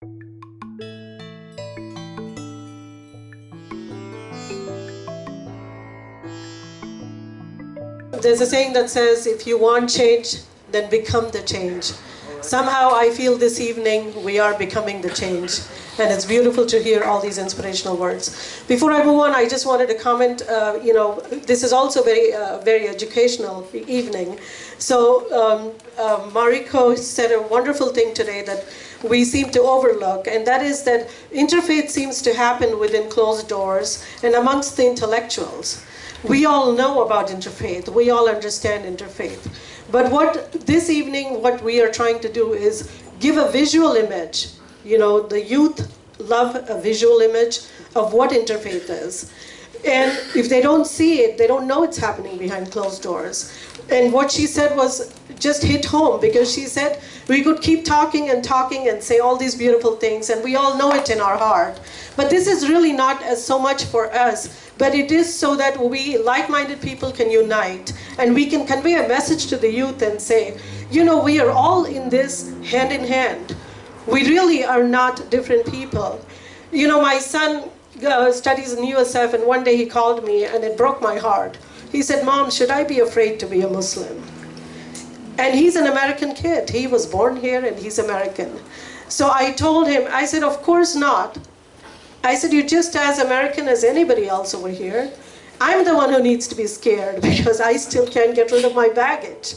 There's a saying that says, if you want change, then become the change. Somehow I feel this evening we are becoming the change. And it's beautiful to hear all these inspirational words. Before I move on, I just wanted to comment, this is also very educational evening. So Mariko said a wonderful thing today that we seem to overlook, and that is that interfaith seems to happen within closed doors and amongst the intellectuals. We all know about interfaith. We all understand interfaith. But this evening, what we are trying to do is give a visual image. You know, the youth love a visual image of what interfaith is. And if they don't see it, they don't know it's happening behind closed doors. And what she said was just hit home, because she said we could keep talking and talking and say all these beautiful things, and we all know it in our heart. But this is really not as so much for us, but it is so that we like-minded people can unite, and we can convey a message to the youth and say, you know, we are all in this hand in hand. We really are not different people. You know, my son studies in USF, and one day he called me, and it broke my heart. He said, Mom, should I be afraid to be a Muslim? And he's an American kid. He was born here, and he's American. So I told him, I said, of course not. I said, you're just as American as anybody else over here. I'm the one who needs to be scared, because I still can't get rid of my baggage.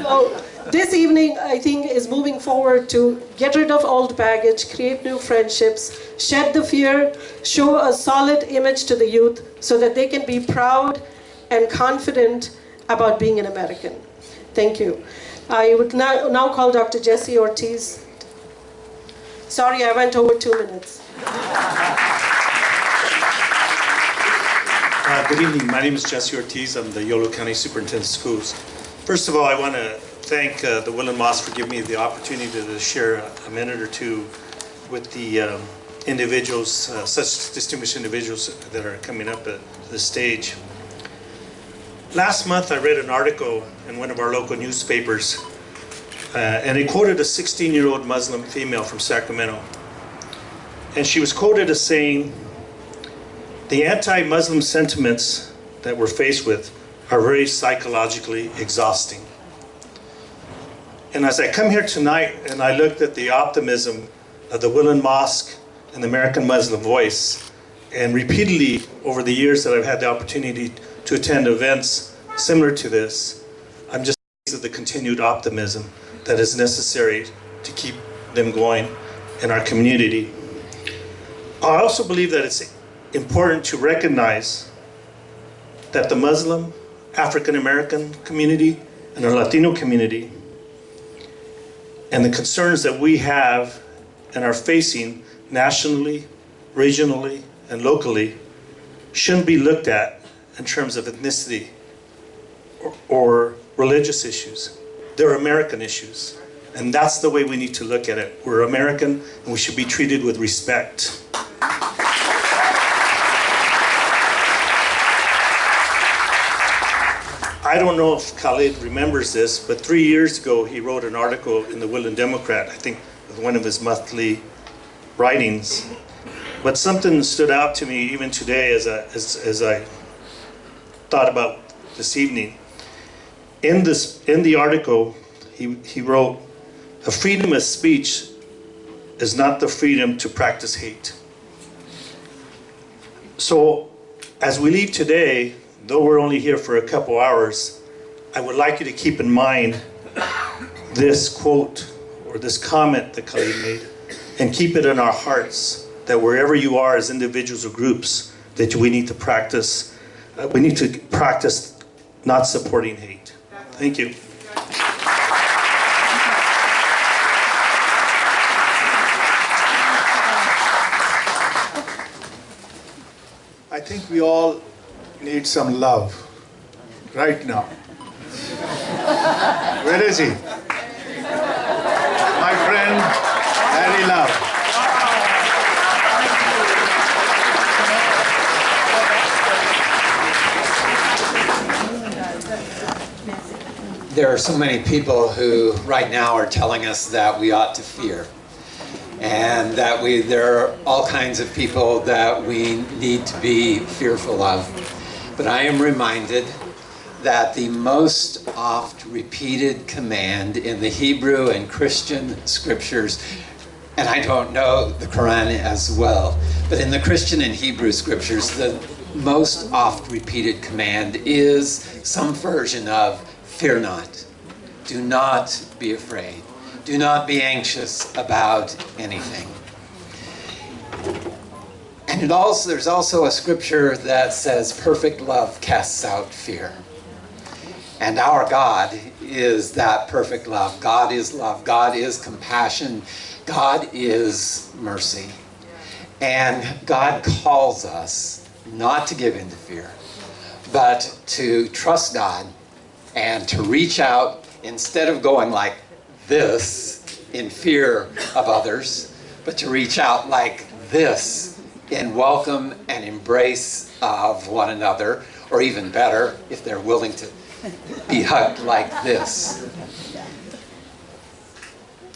So this evening, I think, is moving forward to get rid of old baggage, create new friendships, shed the fear, show a solid image to the youth so that they can be proud and confident about being an American. Thank you. I would now call Dr. Jesse Ortiz. Sorry, I went over 2 minutes. Good evening. My name is Jesse Ortiz. I'm the Yolo County Superintendent of Schools. First of all, I want to thank the Woodland Mosque for giving me the opportunity to share a minute or two with the individuals, such distinguished individuals that are coming up at the stage. Last month, I read an article in one of our local newspapers, and it quoted a 16-year-old Muslim female from Sacramento. And she was quoted as saying, the anti-Muslim sentiments that we're faced with are very psychologically exhausting. And as I come here tonight and I looked at the optimism of the Woodland Mosque and the American Muslim Voice, and repeatedly over the years that I've had the opportunity to attend events similar to this, I'm just amazed at the continued optimism that is necessary to keep them going in our community. I also believe that it's important to recognize that the Muslim, African American community, and our Latino community, and the concerns that we have and are facing nationally, regionally, and locally shouldn't be looked at in terms of ethnicity or religious issues. They're American issues, and that's the way we need to look at it. We're American, and we should be treated with respect. I don't know if Khalid remembers this, but 3 years ago he wrote an article in the Woodland Democrat, I think with one of his monthly writings. But something stood out to me even today as I thought about this evening. In the article, he wrote, "A freedom of speech is not the freedom to practice hate." So as we leave today, though we're only here for a couple hours, I would like you to keep in mind this quote or this comment that Khalid made, and keep it in our hearts that wherever you are as individuals or groups, that we need to practice not supporting hate. Thank you. I think we all need some love right now. Where is he? My friend, Harry Love. There are so many people who right now are telling us that we ought to fear. and that there are all kinds of people that we need to be fearful of. But I am reminded that the most oft repeated command in the Hebrew and Christian scriptures, and I don't know the Quran as well, but in the Christian and Hebrew scriptures, the most oft repeated command is some version of fear not. Do not be afraid. Do not be anxious about anything. And there's also a scripture that says perfect love casts out fear. And our God is that perfect love. God is love. God is compassion. God is mercy. And God calls us not to give in to fear, but to trust God and to reach out instead of going like this in fear of others, but to reach out like this in welcome and embrace of one another, or even better, if they're willing to be hugged like this.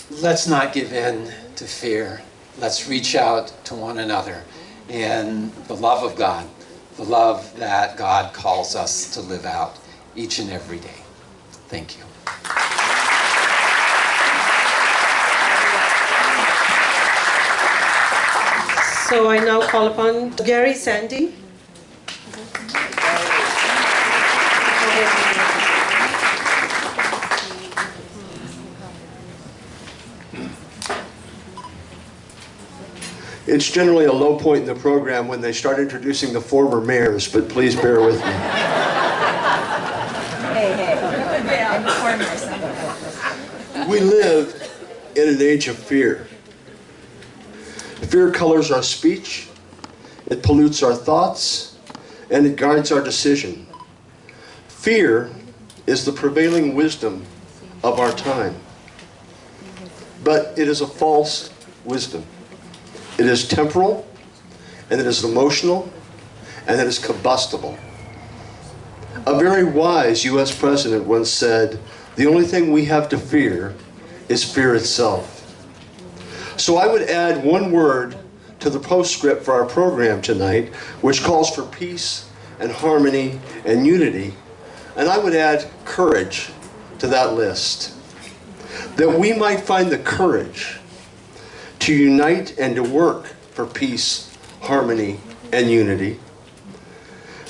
Let's not give in to fear. Let's reach out to one another in the love of God, the love that God calls us to live out each and every day. Thank you. So I now call upon Gary Sandy. It's generally a low point in the program when they start introducing the former mayors, but please bear with me. We live in an age of fear. Fear colors our speech, it pollutes our thoughts, and it guides our decision. Fear is the prevailing wisdom of our time. But it is a false wisdom. It is temporal, and it is emotional, and it is combustible. A very wise U.S. president once said, "The only thing we have to fear is fear itself." So I would add one word to the postscript for our program tonight, which calls for peace and harmony and unity, and I would add courage to that list. That we might find the courage to unite and to work for peace, harmony, and unity.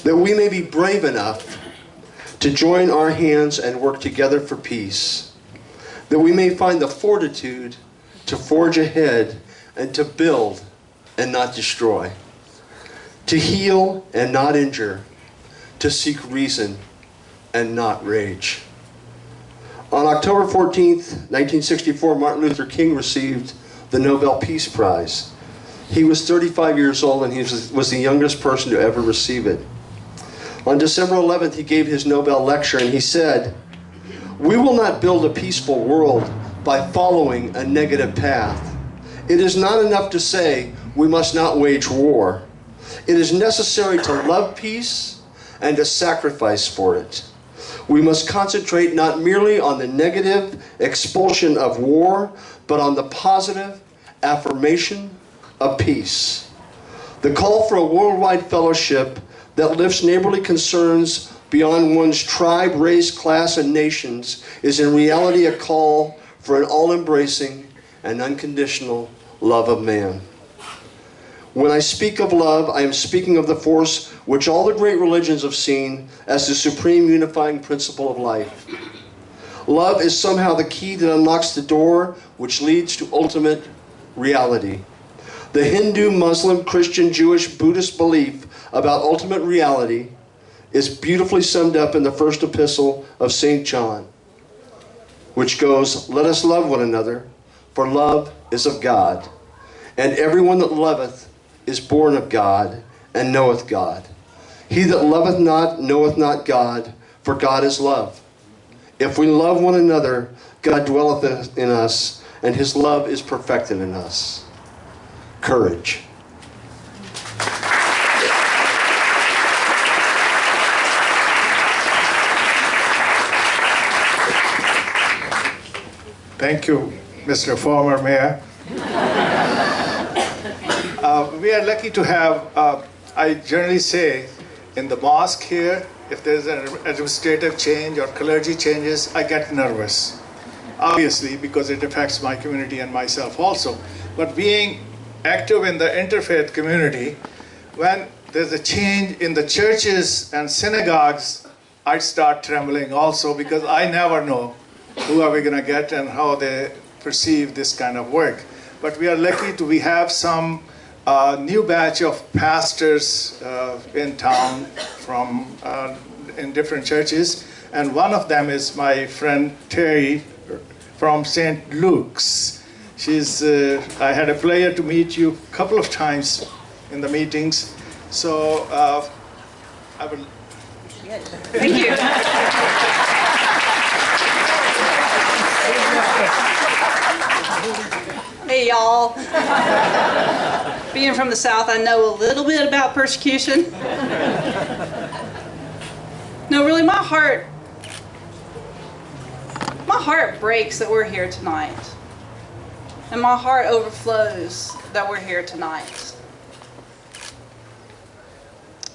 That we may be brave enough to join our hands and work together for peace. That we may find the fortitude to forge ahead and to build and not destroy. To heal and not injure. To seek reason and not rage. On October 14th, 1964, Martin Luther King received the Nobel Peace Prize. He was 35 years old and he was the youngest person to ever receive it. On December 11th, he gave his Nobel lecture and he said, "We will not build a peaceful world by following a negative path. It is not enough to say we must not wage war. It is necessary to love peace and to sacrifice for it. We must concentrate not merely on the negative expulsion of war, but on the positive affirmation of peace. The call for a worldwide fellowship that lifts neighborly concerns beyond one's tribe, race, class, and nations is in reality a call for an all-embracing and unconditional love of man. When I speak of love, I am speaking of the force which all the great religions have seen as the supreme unifying principle of life. Love is somehow the key that unlocks the door which leads to ultimate reality. The Hindu, Muslim, Christian, Jewish, Buddhist belief about ultimate reality is beautifully summed up in the first epistle of St. John, which goes, "Let us love one another, for love is of God. And everyone that loveth is born of God, and knoweth God. He that loveth not knoweth not God, for God is love. If we love one another, God dwelleth in us, and his love is perfected in us." Courage. Thank you, Mr. Former Mayor. We are lucky to have, I generally say, in the mosque here, if there's an administrative change or clergy changes, I get nervous. Obviously, because it affects my community and myself also. But being active in the interfaith community, when there's a change in the churches and synagogues, I start trembling also, because I never know who are we going to get and how they perceive this kind of work. But we are lucky we have some new batch of pastors in town from in different churches, and one of them is my friend Terri from St. Luke's. She's I had a pleasure to meet you a couple of times in the meetings, so I will. Thank you. Hey, y'all. Being from the South, I know a little bit about persecution. No, really, my heart breaks that we're here tonight. And my heart overflows that we're here tonight.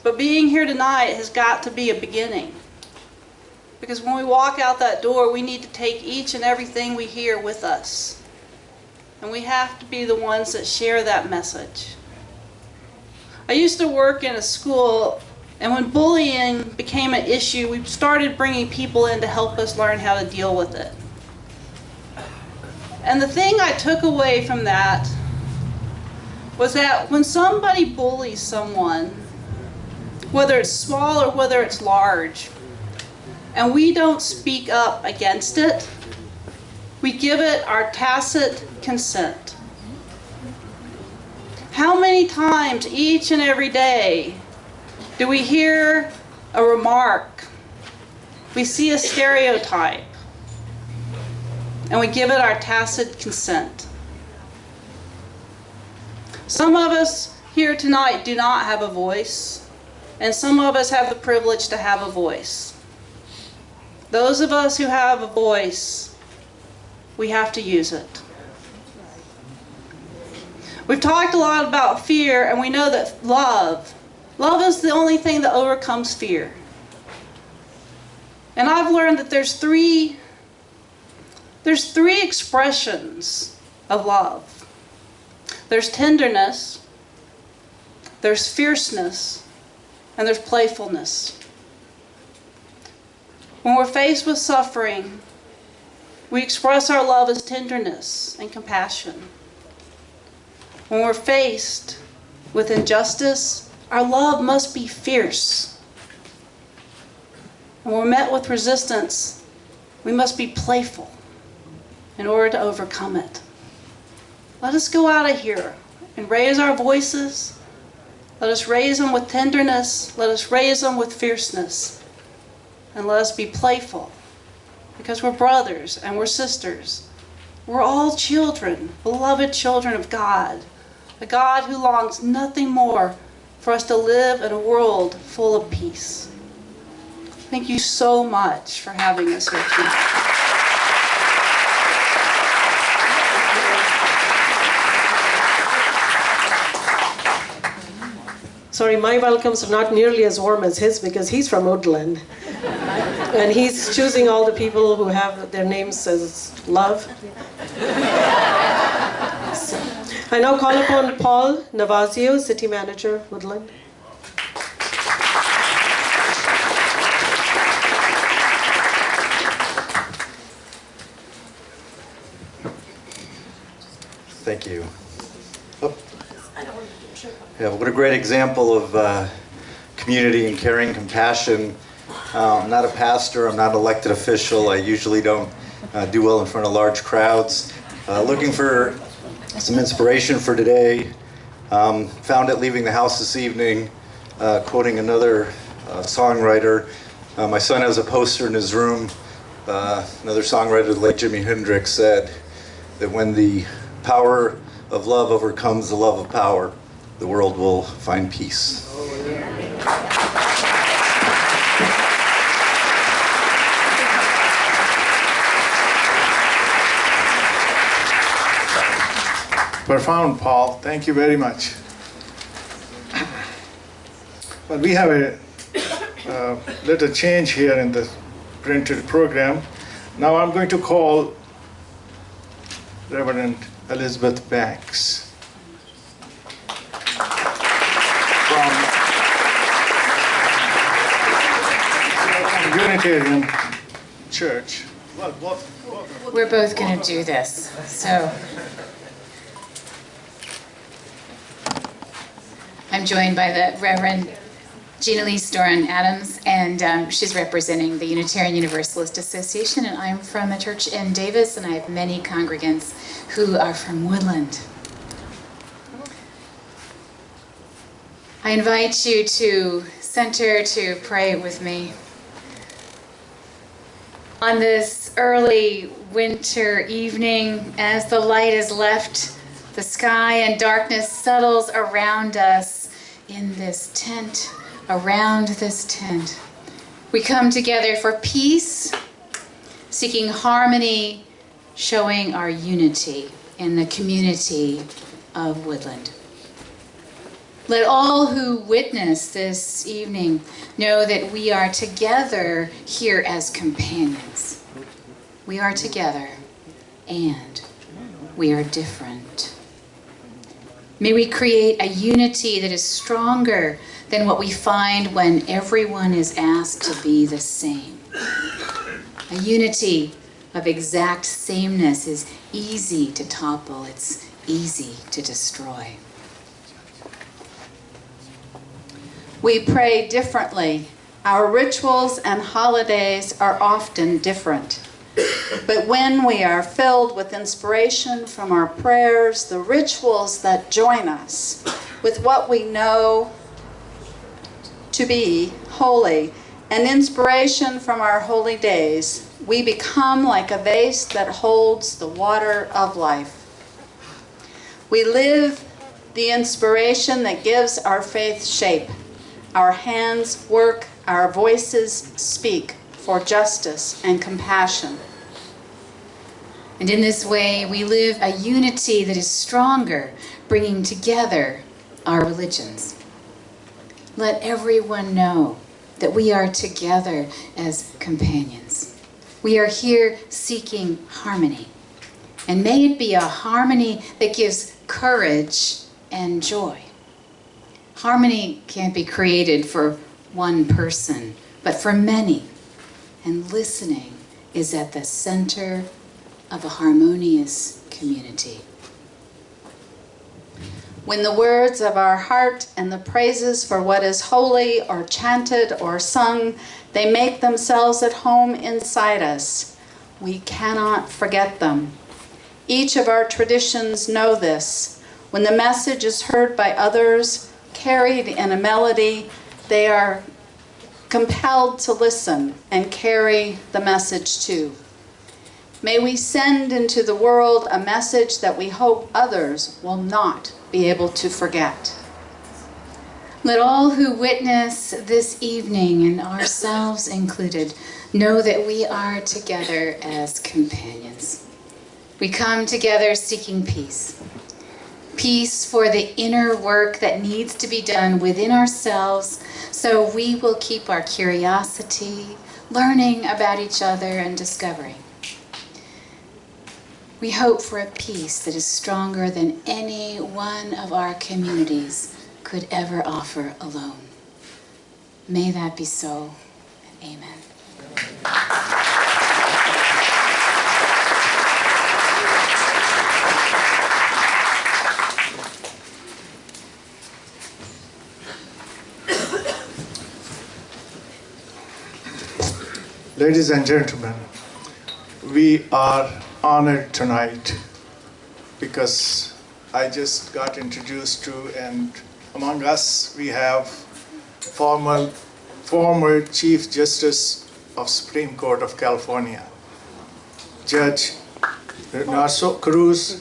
But being here tonight has got to be a beginning. Because when we walk out that door, we need to take each and everything we hear with us. And we have to be the ones that share that message. I used to work in a school, and when bullying became an issue, we started bringing people in to help us learn how to deal with it. And the thing I took away from that was that when somebody bullies someone, whether it's small or whether it's large, and we don't speak up against it, we give it our tacit consent. How many times each and every day do we hear a remark, we see a stereotype, and we give it our tacit consent? Some of us here tonight do not have a voice, and some of us have the privilege to have a voice. Those of us who have a voice, we have to use it. We've talked a lot about fear, and we know that love is the only thing that overcomes fear. And I've learned that there's three expressions of love. There's tenderness, there's fierceness, and there's playfulness. When we're faced with suffering, we express our love as tenderness and compassion. When we're faced with injustice, our love must be fierce. When we're met with resistance, we must be playful in order to overcome it. Let us go out of here and raise our voices. Let us raise them with tenderness. Let us raise them with fierceness. And let us be playful, because we're brothers and we're sisters. We're all children, beloved children of God, a God who longs nothing more for us to live in a world full of peace. Thank you so much for having us here tonight. Sorry, my welcomes are not nearly as warm as his, because he's from Woodland. And he's choosing all the people who have their names as love. I now call upon Paul Navazio, City Manager, Woodland. Thank you. Yeah, what a great example of community and caring compassion. I'm not a pastor, I'm not an elected official. I usually don't do well in front of large crowds. Looking for some inspiration for today. Found it leaving the house this evening, quoting another songwriter. My son has a poster in his room. Another songwriter, the late Jimi Hendrix, said that when the power of love overcomes the love of power, the world will find peace. Profound, Paul. Thank you very much. Well, we have a little change here in the printed program. Now I'm going to call Reverend Elizabeth Banks from Unitarian Church. We're both going to do this. So I'm joined by the Reverend Jeanelyse Adams, and she's representing the Unitarian Universalist Association, and I'm from a church in Davis, and I have many congregants who are from Woodland. I invite you to center to pray with me. On this early winter evening, as the light has left the sky and darkness settles around us in this tent, around this tent, we come together for peace, seeking harmony, showing our unity in the community of Woodland. Let all who witness this evening know that we are together here as companions. We are together, and we are different. May we create a unity that is stronger than what we find when everyone is asked to be the same. A unity of exact sameness is easy to topple, it's easy to destroy. We pray differently. Our rituals and holidays are often different. But when we are filled with inspiration from our prayers, the rituals that join us with what we know to be holy, and inspiration from our holy days, we become like a vase that holds the water of life. We live the inspiration that gives our faith shape. Our hands work, our voices speak for justice and compassion. And in this way, we live a unity that is stronger, bringing together our religions. Let everyone know that we are together as companions. We are here seeking harmony. And may it be a harmony that gives courage and joy. Harmony can't be created for one person, but for many. And listening is at the center of a harmonious community. When the words of our heart and the praises for what is holy are chanted or sung, they make themselves at home inside us. We cannot forget them. Each of our traditions know this. When the message is heard by others, carried in a melody, they are compelled to listen and carry the message too. May we send into the world a message that we hope others will not be able to forget. Let all who witness this evening, and ourselves included, know that we are together as companions. We come together seeking peace. Peace for the inner work that needs to be done within ourselves, so we will keep our curiosity, learning about each other and discovering. We hope for a peace that is stronger than any one of our communities could ever offer alone. May that be so. Amen. Ladies and gentlemen, we are honored tonight because I just got introduced to, and among us we have former Chief Justice of Supreme Court of California, Judge Cruz.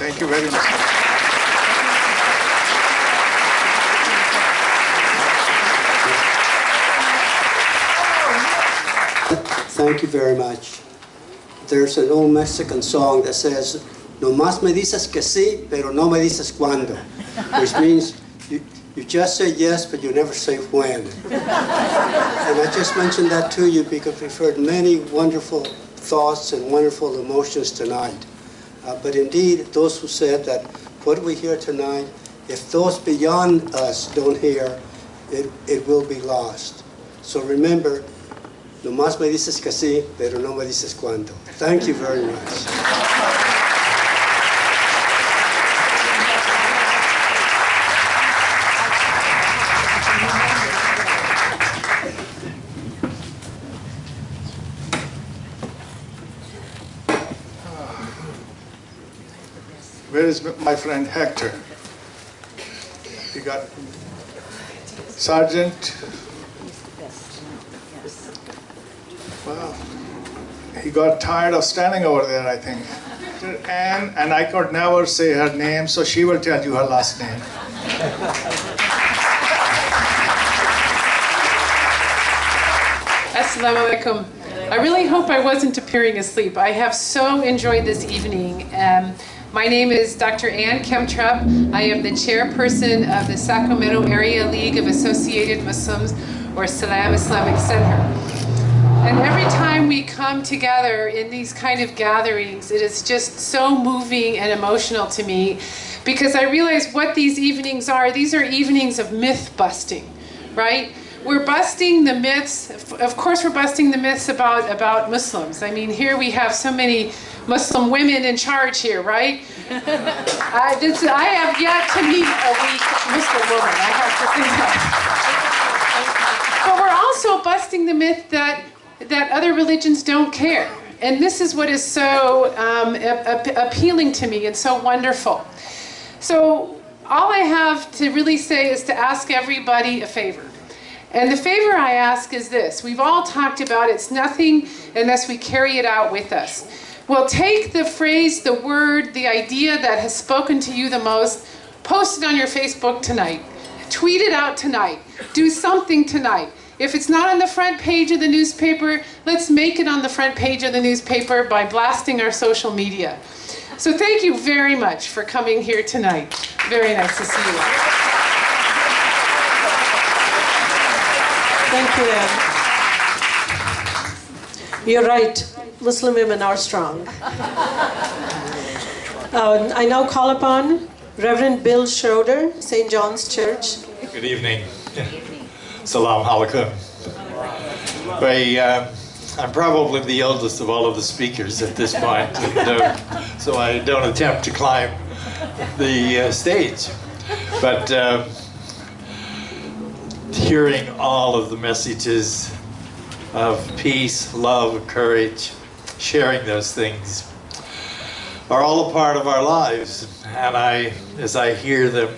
Thank you very much. Thank you very much. There's an old Mexican song that says, "No más me dices que sí, pero no me dices cuándo," which means You just say yes, but you never say when. And I just mentioned that to you because we've heard many wonderful thoughts and wonderful emotions tonight. But indeed, those who said that what we hear tonight, if those beyond us don't hear, it will be lost. So remember, nomás me dices que sí, pero no me dices cuándo. Thank you very much. Where is my friend Hector? He got Sergeant. Wow. He got tired of standing over there, I think. Anne, and I could never say her name, so she will tell you her last name. Assalamu alaikum. I really hope I wasn't appearing asleep. I have so enjoyed this evening. My name is Dr. Ann Kjemtrup. I am the chairperson of the Sacramento Area League of Associated Muslims, or Salam Islamic Center. And every time we come together in these kind of gatherings, it is just so moving and emotional to me, because I realize what these evenings are. These are evenings of myth busting, right? We're busting the myths. Of course, we're busting the myths about Muslims. I mean, here we have so many Muslim women in charge here, right? I have yet to meet a weak Muslim woman, I have to say that. But we're also busting the myth that other religions don't care. And this is what is so appealing to me and so wonderful. So all I have to really say is to ask everybody a favor. And the favor I ask is this. We've all talked about it's nothing unless we carry it out with us. Well, take the phrase, the word, the idea that has spoken to you the most, post it on your Facebook tonight. Tweet it out tonight. Do something tonight. If it's not on the front page of the newspaper, let's make it on the front page of the newspaper by blasting our social media. So thank you very much for coming here tonight. Very nice to see you. Thank you, Anne. You're right. Muslim women are strong. I now call upon Reverend Bill Schroeder, St. John's Church. Good evening. Salam alaikum. I'm probably the eldest of all of the speakers at this point, so I don't attempt to climb the stage. But hearing all of the messages of peace, love, courage, sharing those things are all a part of our lives. And as I hear them,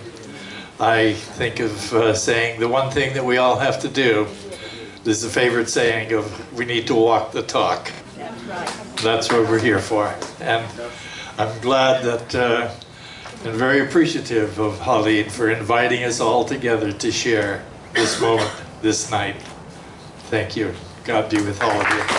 I think of saying the one thing that we all have to do is the favorite saying of, we need to walk the talk. That's right. That's what we're here for. And I'm glad that, and very appreciative of Khalid for inviting us all together to share this moment, this night. Thank you. God be with all of you.